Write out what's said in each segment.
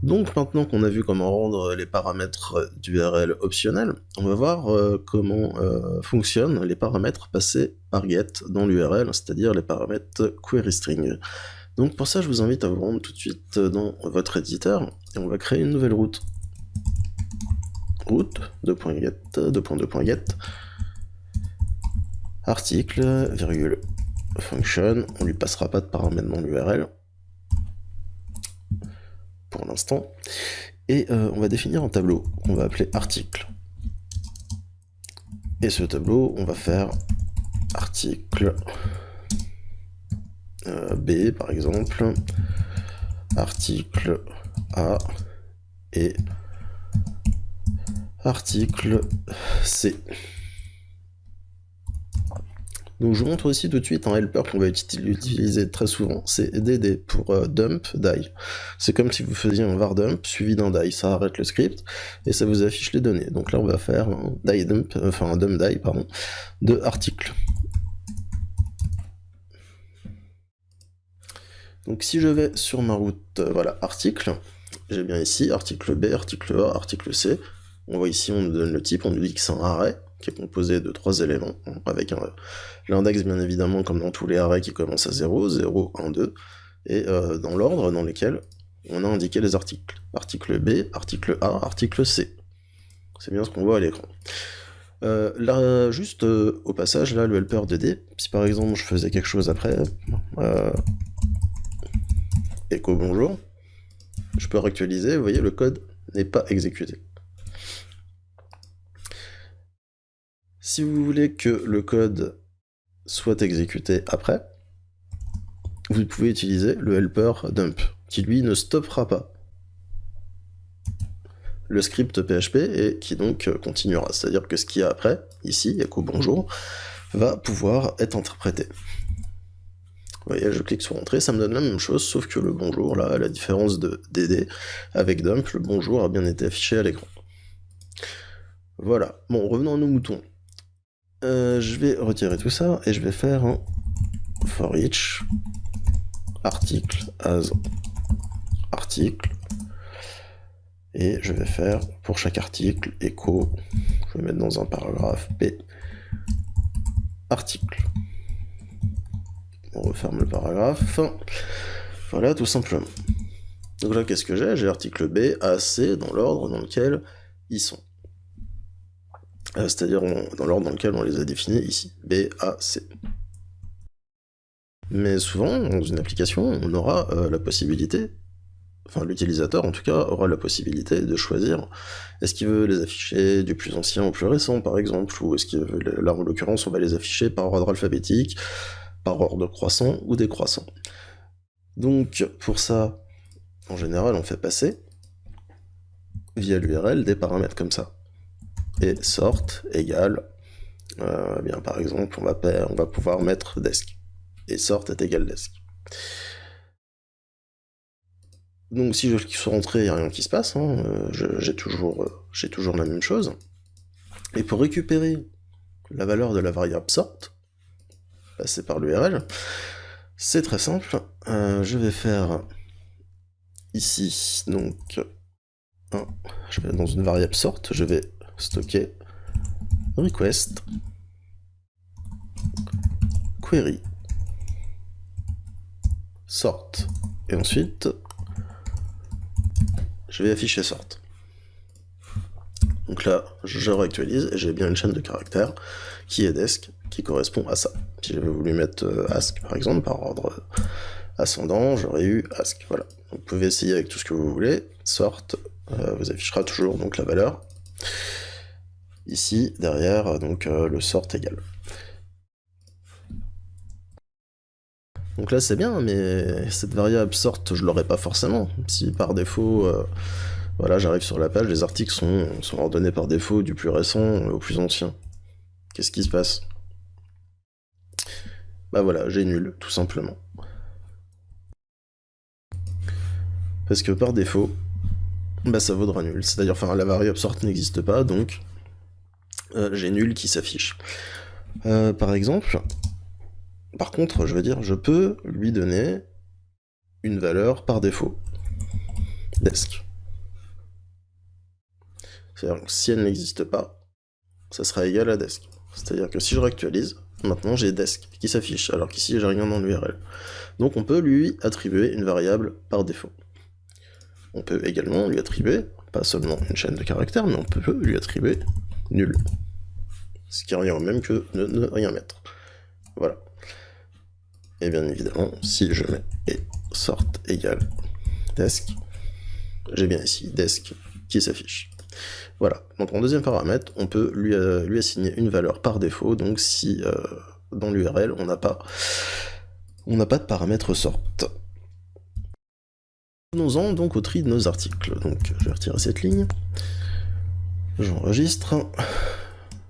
Donc maintenant qu'on a vu comment rendre les paramètres d'URL optionnels, on va voir comment fonctionnent les paramètres passés par get dans l'URL, c'est-à-dire les paramètres query string. Donc pour ça, je vous invite à vous rendre tout de suite dans votre éditeur, et on va créer une nouvelle route. Route, 2.get, article, virgule, function, on lui passera pas de paramètres dans l'URL, pour l'instant, et on va définir un tableau qu'on va appeler article. Et ce tableau, on va faire article B par exemple, article A et article C. Donc je vous montre aussi tout de suite un helper qu'on va utiliser très souvent, c'est dd pour dump die. C'est comme si vous faisiez un var dump suivi d'un die, ça arrête le script et ça vous affiche les données. Donc là on va faire un die dump, enfin un dump die pardon, de article. Donc si je vais sur ma route, voilà, article, j'ai bien ici article B, article A, article C. On voit ici, on nous donne le type, on nous dit que c'est un array, qui est composé de 3 éléments, avec l'index bien évidemment comme dans tous les arrays qui commencent à 0, 0, 1, 2, et dans l'ordre dans lesquels on a indiqué les articles. Article B, article A, article C. C'est bien ce qu'on voit à l'écran. Là, juste au passage, là, le helper dd, si par exemple je faisais quelque chose après, echo bonjour, je peux réactualiser, vous voyez, le code n'est pas exécuté. Si vous voulez que le code soit exécuté après, vous pouvez utiliser le helper dump, qui lui ne stoppera pas le script PHP et qui donc continuera. C'est-à-dire que ce qu'il y a après, ici, echo bonjour, va pouvoir être interprété. Vous voyez, je clique sur entrée, ça me donne la même chose, sauf que le bonjour, là, à la différence de dd avec dump, le bonjour a bien été affiché à l'écran. Voilà. Bon, revenons à nos moutons. Je vais retirer tout ça et je vais faire un for each article as article et je vais faire pour chaque article echo, je vais mettre dans un paragraphe p article. On referme le paragraphe. Voilà, tout simplement. Donc là, qu'est-ce que j'ai? J'ai article B, A, C dans l'ordre dans lequel ils sont. C'est-à-dire dans l'ordre dans lequel on les a définis ici, B, A, C. Mais souvent, dans une application, on aura la possibilité, enfin l'utilisateur en tout cas, aura la possibilité de choisir est-ce qu'il veut les afficher du plus ancien au plus récent par exemple, ou est-ce qu'il veut, là en l'occurrence on va les afficher par ordre alphabétique, par ordre croissant ou décroissant. Donc pour ça, en général on fait passer via l'URL des paramètres comme ça. Et sort égale, bien par exemple, on va pouvoir mettre desk. Et sort est égal desk. Donc si je clique sur entrée, il n'y a rien qui se passe, hein, j'ai toujours la même chose. Et pour récupérer la valeur de la variable sort, passer par l'URL, c'est très simple. Je vais faire ici, donc, je vais dans une variable sort, je vais stocker request query sort et ensuite je vais afficher sort. Donc là je réactualise et j'ai bien une chaîne de caractères qui est desk qui correspond à ça. Si j'avais voulu mettre ask par exemple par ordre ascendant, j'aurais eu ask. Voilà. Donc, vous pouvez essayer avec tout ce que vous voulez. Sort vous affichera toujours donc la valeur. Ici, derrière, donc le sort égal. Donc là c'est bien, mais cette variable sort, je l'aurai pas forcément. Si par défaut, voilà, j'arrive sur la page, les articles sont ordonnés par défaut du plus récent au plus ancien. Qu'est-ce qui se passe? Bah voilà, j'ai nul, tout simplement. Parce que par défaut, bah ça vaudra nul. C'est-à-dire, enfin, la variable sort n'existe pas, donc j'ai nul qui s'affiche. Par exemple, par contre, je veux dire, je peux lui donner une valeur par défaut. Desk. C'est-à-dire que si elle n'existe pas, ça sera égal à desk. C'est-à-dire que si je réactualise, maintenant j'ai desk qui s'affiche, alors qu'ici j'ai rien dans l'URL. Donc on peut lui attribuer une variable par défaut. On peut également lui attribuer, pas seulement une chaîne de caractères, mais on peut lui attribuer nul. Ce qui revient au même que ne rien mettre. Voilà. Et bien évidemment, si je mets et sort égale desk, j'ai bien ici desk qui s'affiche. Voilà, donc en deuxième paramètre, on peut lui assigner une valeur par défaut, donc si dans l'URL on n'a pas de paramètre sort. Venons-en donc au tri de nos articles. Donc je vais retirer cette ligne, j'enregistre,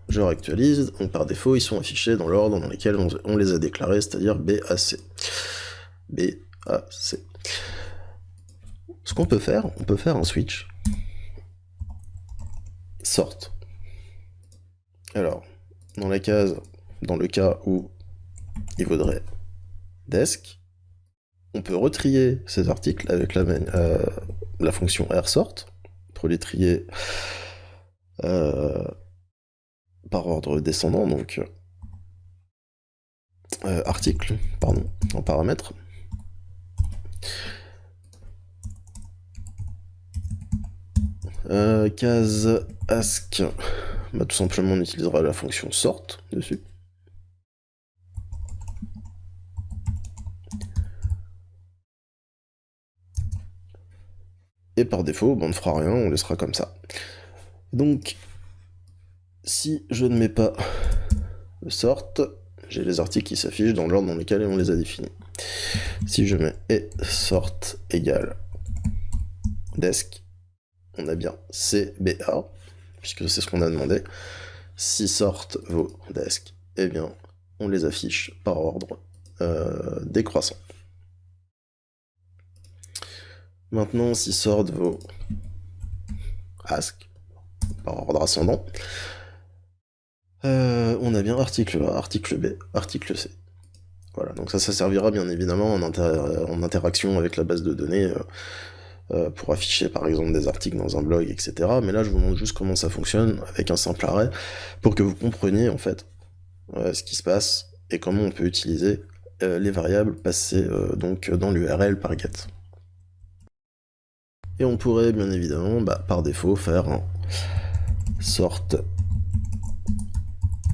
je réactualise, donc par défaut ils sont affichés dans l'ordre dans lequel on les a déclarés, c'est-à-dire BAC. BAC. Ce qu'on peut faire, on peut faire un switch sort. Alors, dans le cas où il vaudrait desk, on peut retrier ces articles avec la fonction rsort, pour les trier par ordre descendant, donc article, pardon, en paramètre. Case ask, bah, tout simplement on utilisera la fonction sort dessus. Et par défaut, on ne fera rien, on laissera comme ça. Donc, si je ne mets pas de sort, j'ai les articles qui s'affichent dans l'ordre dans lequel on les a définis. Si je mets et sort égale desk, on a bien CBA, puisque c'est ce qu'on a demandé. Si sort vaut desk, eh bien, on les affiche par ordre décroissant. Maintenant, si sort vaut ask, par ordre ascendant, on a bien article A, article B, article C. Voilà, donc ça servira bien évidemment en interaction avec la base de données pour afficher par exemple des articles dans un blog, etc. Mais là, je vous montre juste comment ça fonctionne avec un simple arrêt pour que vous compreniez en fait ce qui se passe et comment on peut utiliser les variables passées donc dans l'URL par get. Et on pourrait bien évidemment, par défaut, faire un sort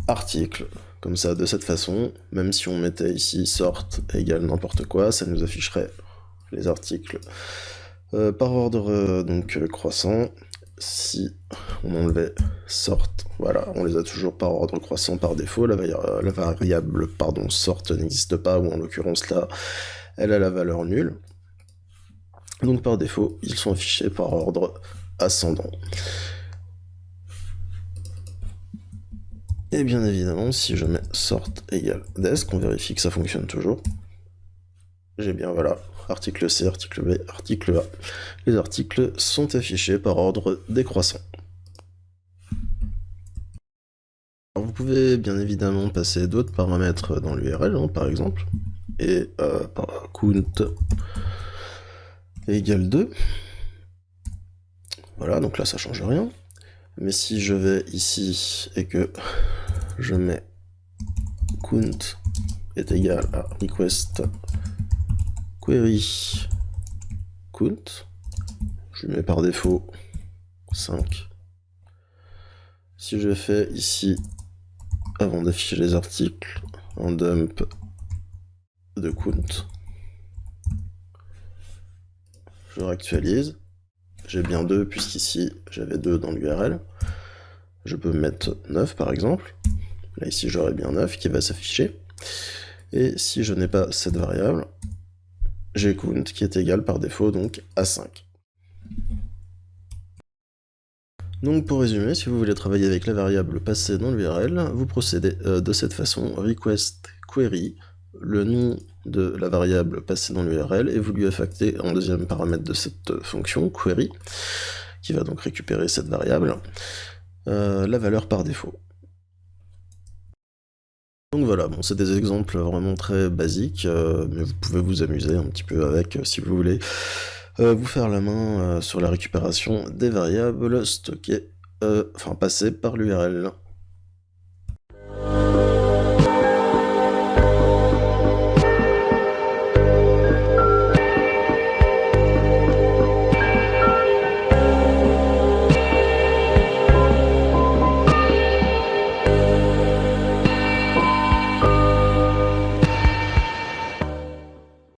article, comme ça, de cette façon, même si on mettait ici sort égale n'importe quoi, ça nous afficherait les articles par ordre croissant. Si on enlevait sort, voilà, on les a toujours par ordre croissant par défaut, la variable sort n'existe pas, ou en l'occurrence là, elle a la valeur nulle. Donc par défaut, ils sont affichés par ordre ascendant. Et bien évidemment, si je mets sort égale desk, on vérifie que ça fonctionne toujours. J'ai bien, voilà, article C, article B, article A. Les articles sont affichés par ordre décroissant. Alors, vous pouvez bien évidemment passer d'autres paramètres dans l'URL, hein, par exemple, et par count égale 2. Voilà, donc là ça change rien. Mais si je vais ici et que je mets count est égal à request query count, je mets par défaut 5. Si je fais ici, avant d'afficher les articles, un dump de count, je réactualise, j'ai bien 2 puisqu'ici j'avais 2 dans l'URL, je peux mettre 9 par exemple, là ici j'aurai bien 9 qui va s'afficher, et si je n'ai pas cette variable, j'ai count qui est égal par défaut donc à 5. Donc pour résumer, si vous voulez travailler avec la variable passée dans l'URL, vous procédez de cette façon, request query, le nom de la variable passée dans l'URL, et vous lui affectez en deuxième paramètre de cette fonction, query, qui va donc récupérer cette variable, la valeur par défaut. Donc voilà, bon, c'est des exemples vraiment très basiques, mais vous pouvez vous amuser un petit peu avec si vous voulez vous faire la main sur la récupération des variables stockées Enfin, passer par l'URL.